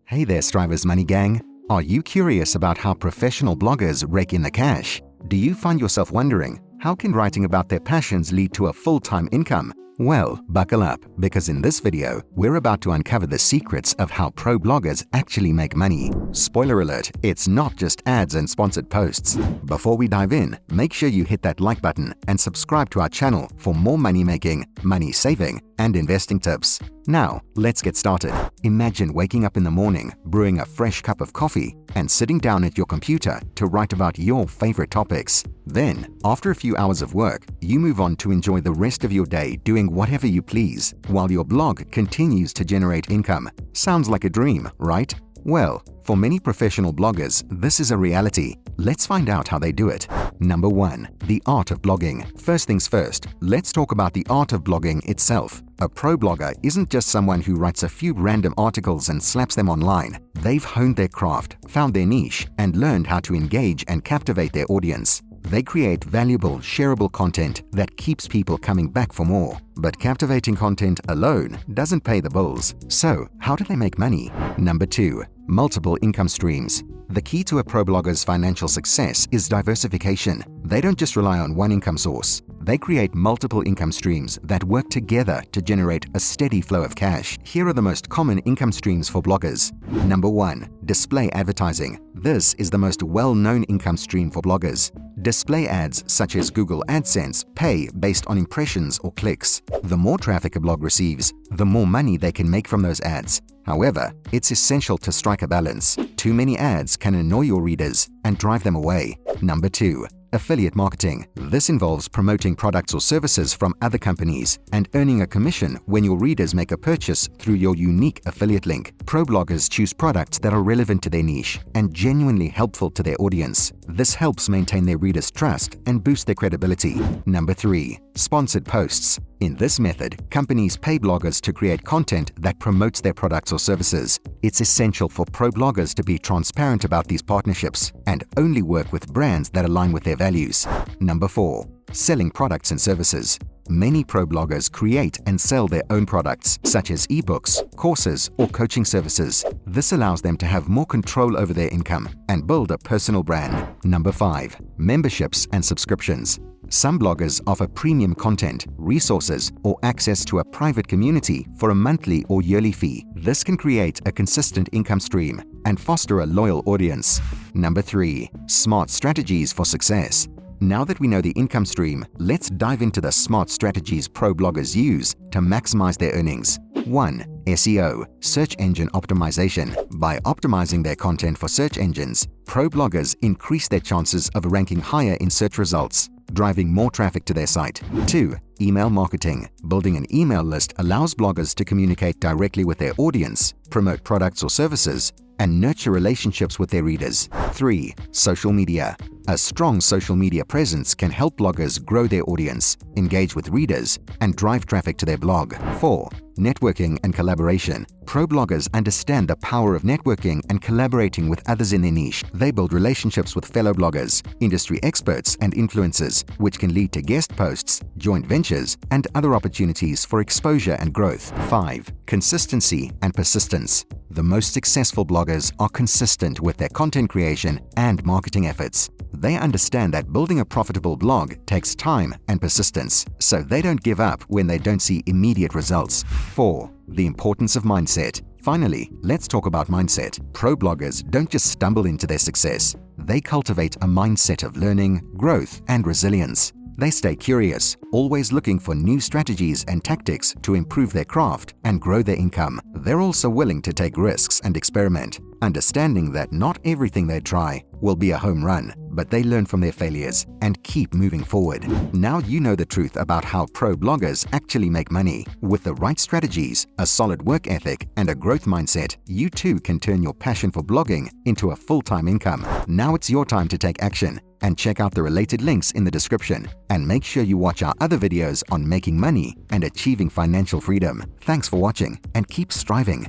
Hey there, Striverz Money Gang. Are you curious about how professional bloggers rake in the cash? Do you find yourself wondering, how can writing about their passions lead to a full-time income? Well, buckle up, because in this video, we're about to uncover the secrets of how pro bloggers actually make money. Spoiler alert, it's not just ads and sponsored posts. Before we dive in, make sure you hit that like button and subscribe to our channel for more money-making, money-saving, and investing tips. Now, let's get started. Imagine waking up in the morning, brewing a fresh cup of coffee, and sitting down at your computer to write about your favorite topics. Then, after a few hours of work, you move on to enjoy the rest of your day doing whatever you please, while your blog continues to generate income. Sounds like a dream, right? Well, for many professional bloggers, this is a reality. Let's find out how they do it. Number 1. The art of blogging. First things first, let's talk about the art of blogging itself. A pro blogger isn't just someone who writes a few random articles and slaps them online. They've honed their craft, found their niche, and learned how to engage and captivate their audience. They create valuable, shareable content that keeps people coming back for more. But captivating content alone doesn't pay the bills. So, how do they make money? Number 2. Multiple income streams. The key to a pro blogger's financial success is diversification. They don't just rely on one income source. They create multiple income streams that work together to generate a steady flow of cash. Here are the most common income streams for bloggers. Number 1. Display advertising. This is the most well-known income stream for bloggers. Display ads such as Google AdSense pay based on impressions or clicks. The more traffic a blog receives, the more money they can make from those ads. However, it's essential to strike a balance. Too many ads can annoy your readers and drive them away. Number 2. Affiliate marketing. This involves promoting products or services from other companies and earning a commission when your readers make a purchase through your unique affiliate link. Pro bloggers choose products that are relevant to their niche and genuinely helpful to their audience. This helps maintain their readers' trust and boost their credibility. Number 3. Sponsored posts. In this method, companies pay bloggers to create content that promotes their products or services. It's essential for pro bloggers to be transparent about these partnerships and only work with brands that align with their values. Number 4. Selling products and services. Many pro bloggers create and sell their own products, such as ebooks, courses, or coaching services. This allows them to have more control over their income and build a personal brand. Number 5. Memberships and subscriptions. Some bloggers offer premium content, resources, or access to a private community for a monthly or yearly fee. This can create a consistent income stream and foster a loyal audience. Number 3. Smart strategies for success. Now that we know the income stream, let's dive into the smart strategies pro bloggers use to maximize their earnings. 1. SEO, search engine optimization. By optimizing their content for search engines, pro bloggers increase their chances of ranking higher in search results, driving more traffic to their site. 2. Email marketing. Building an email list allows bloggers to communicate directly with their audience, promote products or services, and nurture relationships with their readers. 3. Social media. A strong social media presence can help bloggers grow their audience, engage with readers, and drive traffic to their blog. 4. Networking and collaboration. Pro bloggers understand the power of networking and collaborating with others in their niche. They build relationships with fellow bloggers, industry experts, and influencers, which can lead to guest posts, joint ventures, and other opportunities for exposure and growth. 5. Consistency and persistence. The most successful bloggers are consistent with their content creation and marketing efforts. They understand that building a profitable blog takes time and persistence, so they don't give up when they don't see immediate results. 4. The importance of mindset. Finally, let's talk about mindset. Pro bloggers don't just stumble into their success. They cultivate a mindset of learning, growth, and resilience. They stay curious, always looking for new strategies and tactics to improve their craft and grow their income. They're also willing to take risks and experiment, understanding that not everything they try will be a home run, but they learn from their failures and keep moving forward. Now you know the truth about how pro bloggers actually make money. With the right strategies, a solid work ethic, and a growth mindset, you too can turn your passion for blogging into a full-time income. Now it's your time to take action. And check out the related links in the description. And make sure you watch our other videos on making money and achieving financial freedom. Thanks for watching and keep striving.